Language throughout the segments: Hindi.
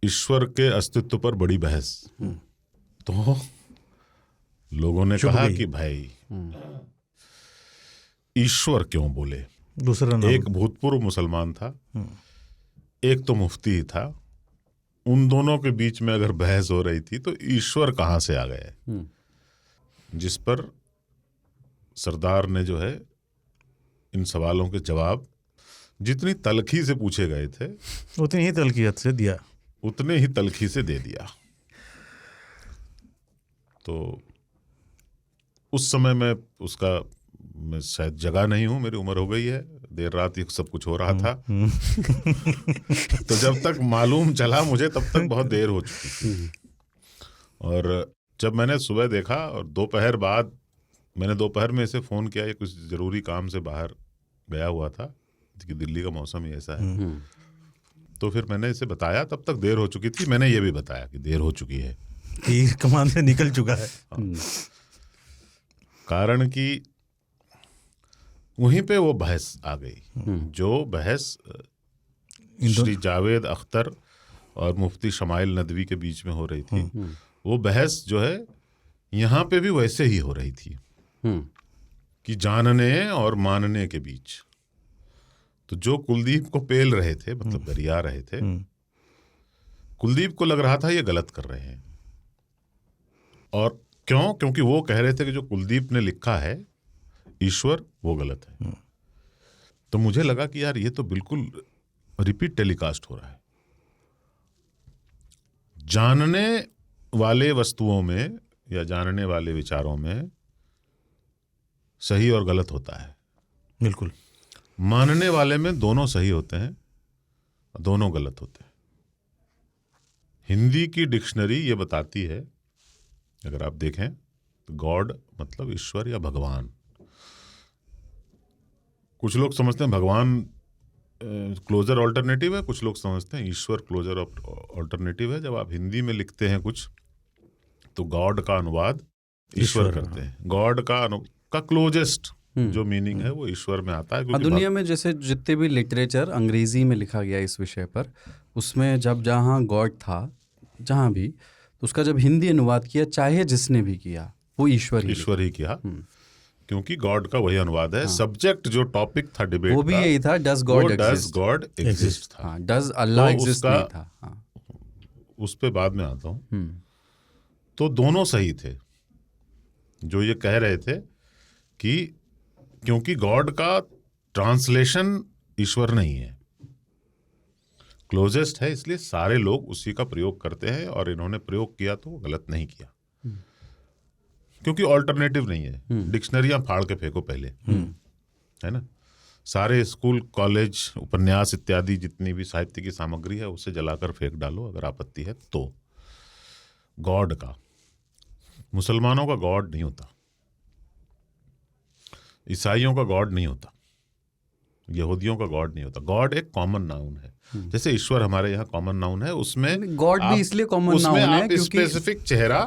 ईश्वर के अस्तित्व पर बड़ी बहस। तो लोगों ने कहा कि भाई ईश्वर क्यों बोले। दूसरा नाम एक भूतपूर्व मुसलमान था, एक तो मुफ्ती ही था। उन दोनों के बीच में अगर बहस हो रही थी तो ईश्वर कहाँ से आ गए। जिस पर सरदार ने जो है इन सवालों के जवाब जितनी तलखी से पूछे गए थे उतनी ही तलखियत से दिया, उतने ही तलखी से दे दिया। तो उस समय मैं शायद जगा नहीं हूं, मेरी उम्र हो गई है, देर रात ही सब कुछ हो रहा था। तो जब तक मालूम चला मुझे तब तक बहुत देर हो चुकी थी। और जब मैंने सुबह देखा और दोपहर बाद मैंने दोपहर में इसे फ़ोन किया, ये कुछ ज़रूरी काम से बाहर गया हुआ था कि दिल्ली का मौसम ही ऐसा है। तो फिर मैंने इसे बताया, तब तक देर हो चुकी थी। मैंने ये भी बताया कि देर हो चुकी है, तीर कमान से निकल चुका है। कारण कि वहीं पे वो बहस आ गई, जो बहस श्री जावेद अख्तर और मुफ्ती शमाइल नदवी के बीच में हो रही थी। वो बहस जो है यहाँ पे भी वैसे ही हो रही थी कि जानने और मानने के बीच। तो जो कुलदीप को पेल रहे थे, मतलब गरिया रहे थे, कुलदीप को लग रहा था ये गलत कर रहे हैं। और क्यों? क्योंकि वो कह रहे थे कि जो कुलदीप ने लिखा है ईश्वर, वो गलत है। तो मुझे लगा कि यार ये तो बिल्कुल रिपीट टेलीकास्ट हो रहा है। जानने वाले वस्तुओं में या जानने वाले विचारों में सही और गलत होता है, बिल्कुल। मानने वाले में दोनों सही होते हैं, दोनों गलत होते हैं। हिंदी की डिक्शनरी ये बताती है, अगर आप देखें तो गॉड मतलब ईश्वर या भगवान। कुछ लोग समझते हैं भगवान क्लोजर ऑल्टरनेटिव है, कुछ लोग समझते हैं ईश्वर क्लोजर ऑल्टरनेटिव है। जब आप हिंदी में लिखते हैं कुछ तो गॉड का अनुवाद ईश्वर करते हैं। गॉड का क्लोजेस्ट जो मीनिंग है वो ईश्वर में आता है। क्योंकि दुनिया में जैसे जितने भी लिटरेचर अंग्रेजी में लिखा गया इस विषय पर, उसमें जब जहाँ गॉड था जहाँ भी, तो उसका जब हिंदी अनुवाद किया, चाहे जिसने भी किया, वो ईश्वर ही किया, क्योंकि गॉड का वही अनुवाद है। सब्जेक्ट जो टॉपिक था डिबेट वो भी यही था, डज गॉड एग्जिस्ट था, डज अल्लाह तो एग्जिस्ट नहीं था। उस पे बाद में आता हूँ। तो दोनों सही थे जो ये कह रहे थे कि क्योंकि गॉड का ट्रांसलेशन ईश्वर नहीं है, क्लोजेस्ट है, इसलिए सारे लोग उसी का प्रयोग करते हैं। और इन्होंने प्रयोग किया तो वो गलत नहीं किया, क्योंकि ऑल्टरनेटिव नहीं है। डिक्शनरियां फाड़ के फेंको पहले, है ना। सारे स्कूल, कॉलेज, उपन्यास इत्यादि जितनी भी साहित्य की सामग्री है उसे जलाकर फेंक डालो अगर आपत्ति है तो। गॉड का, मुसलमानों का गॉड नहीं होता, ईसाइयों का गॉड नहीं होता, यहूदियों का गॉड नहीं होता। गॉड एक कॉमन नाउन है। जैसे ईश्वर हमारे यहाँ कॉमन नाउन है, उसमें गॉड भी इसलिए कॉमन नाउन है क्योंकि स्पेसिफिक चेहरा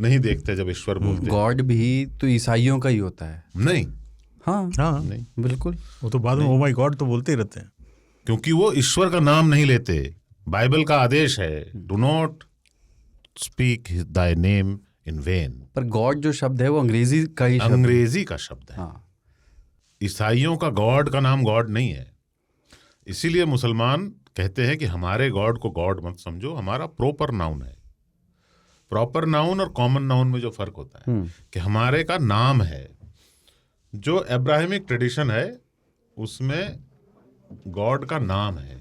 नहीं देखते जब ईश्वर बोलते हैं। गॉड भी तो ईसाइयों का ही होता है। नहीं, हाँ नहीं, बिल्कुल। वो तो बाद में ओ माय गॉड तो बोलते ही रहते हैं, क्योंकि वो ईश्वर का नाम नहीं लेते। बाइबल का आदेश है, do not speak Dai name in when. पर गॉड जो शब्द है वो अंग्रेजी का ही शब्द, अंग्रेजी का शब्द है। हाँ। ईसाइयों का गॉड का नाम गॉड नहीं है। इसीलिए मुसलमान कहते हैं कि हमारे गॉड को गॉड मत समझो, हमारा प्रॉपर नाउन है। प्रॉपर नाउन और कॉमन नाउन में जो फर्क होता है कि हमारे का नाम है। जो अब्राहमिक ट्रेडिशन है उसमें गॉड का नाम है।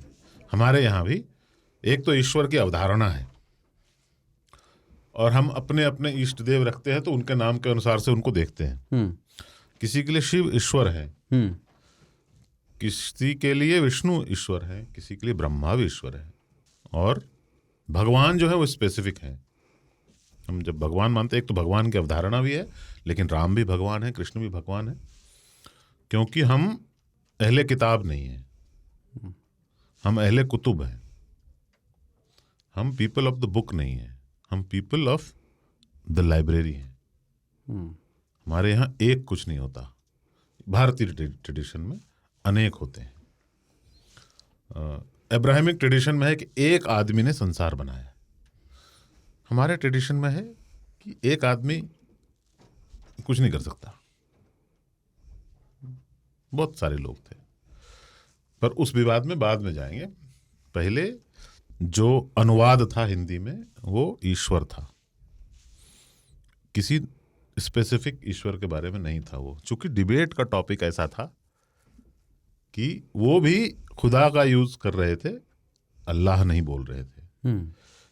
हमारे यहाँ भी एक तो ईश्वर की अवधारणा है और हम अपने अपने इष्ट देव रखते हैं तो उनके नाम के अनुसार से उनको देखते हैं। किसी के लिए शिव ईश्वर है, किसी के लिए विष्णु ईश्वर है, किसी के लिए ब्रह्मा भी ईश्वर है। और भगवान जो है वो स्पेसिफिक है। हम जब भगवान मानते हैं, एक तो भगवान की अवधारणा भी है, लेकिन राम भी भगवान है, कृष्ण भी भगवान है, क्योंकि हम अहले किताब नहीं है, हम अहले कुतुब हैं। हम पीपल ऑफ द बुक नहीं है, हम पीपल ऑफ द लाइब्रेरी हैं। हमारे यहाँ एक कुछ नहीं होता। भारतीय ट्रेडिशन में अनेक होते हैं। अब्राहमिक ट्रेडिशन में है कि एक आदमी ने संसार बनाया। हमारे ट्रेडिशन में है कि एक आदमी कुछ नहीं कर सकता। बहुत सारे लोग थे, पर उस विवाद में बाद में जाएंगे। पहले जो अनुवाद था हिंदी में वो ईश्वर था, किसी स्पेसिफिक ईश्वर के बारे में नहीं था वो। चूंकि डिबेट का टॉपिक ऐसा था कि वो भी खुदा का यूज कर रहे थे, अल्लाह नहीं बोल रहे थे,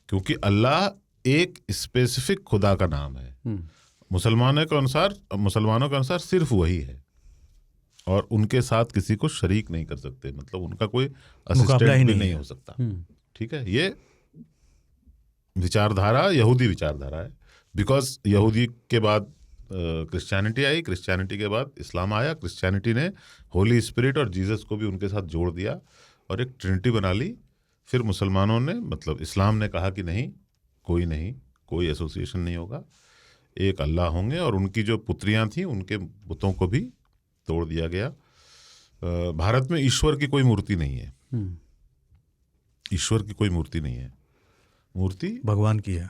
क्योंकि अल्लाह एक स्पेसिफिक खुदा का नाम है। मुसलमानों के अनुसार सिर्फ वही है और उनके साथ किसी को शरीक नहीं कर सकते, मतलब उनका कोई असिस्टेंट भी नहीं हो सकता। ठीक है, ये विचारधारा यहूदी विचारधारा है। बिकॉज यहूदी के बाद क्रिश्चियनिटी आई, क्रिश्चियनिटी के बाद इस्लाम आया, क्रिश्चियनिटी ने होली स्पिरिट और जीसस को भी उनके साथ जोड़ दिया और एक ट्रिनिटी बना ली। फिर मुसलमानों ने, मतलब इस्लाम ने कहा कि नहीं, कोई एसोसिएशन नहीं होगा, एक अल्लाह होंगे, और उनकी जो पुत्रियां थीं उनके बुतों को भी तोड़ दिया गया। भारत में ईश्वर की कोई मूर्ति नहीं है, ईश्वर की कोई मूर्ति नहीं है। मूर्ति भगवान की है।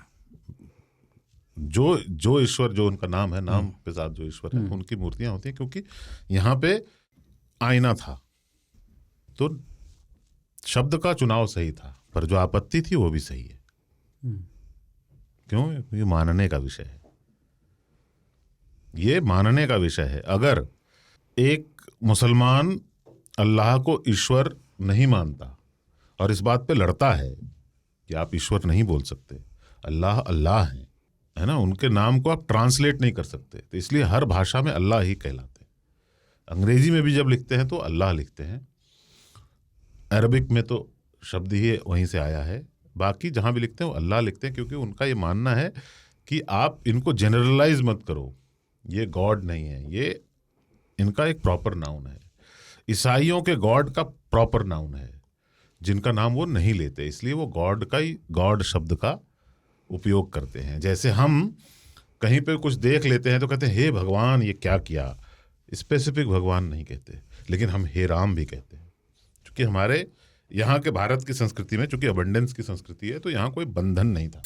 जो ईश्वर, जो उनका नाम है, नाम के साथ जो ईश्वर है, उनकी मूर्तियां होती हैं। क्योंकि यहाँ पे आईना था तो शब्द का चुनाव सही था, पर जो आपत्ति थी वो भी सही है। क्यों? ये मानने का विषय है, ये मानने का विषय है। अगर एक मुसलमान अल्लाह को ईश्वर नहीं मानता और इस बात पे लड़ता है कि आप ईश्वर नहीं बोल सकते, अल्लाह अल्लाह है ना, उनके नाम को आप ट्रांसलेट नहीं कर सकते, तो इसलिए हर भाषा में अल्लाह ही कहलाते हैं। अंग्रेजी में भी जब लिखते हैं तो अल्लाह लिखते हैं, अरबिक में तो शब्द ही वहीं से आया है, बाकी जहाँ भी लिखते हैं वो अल्लाह लिखते हैं, क्योंकि उनका ये मानना है कि आप इनको जनरलाइज मत करो, ये गॉड नहीं है, ये इनका एक प्रॉपर नाउन है। ईसाइयों के गॉड का प्रॉपर नाउन है, जिनका नाम वो नहीं लेते, इसलिए वो गॉड का ही, गॉड शब्द का उपयोग करते हैं। जैसे हम कहीं पे कुछ देख लेते हैं तो कहते हैं हे भगवान ये क्या किया, स्पेसिफिक भगवान नहीं कहते, लेकिन हम हे राम भी कहते हैं। क्योंकि हमारे यहाँ के भारत की संस्कृति में, चूंकि अबंडेंस की संस्कृति है, तो यहाँ कोई बंधन नहीं था।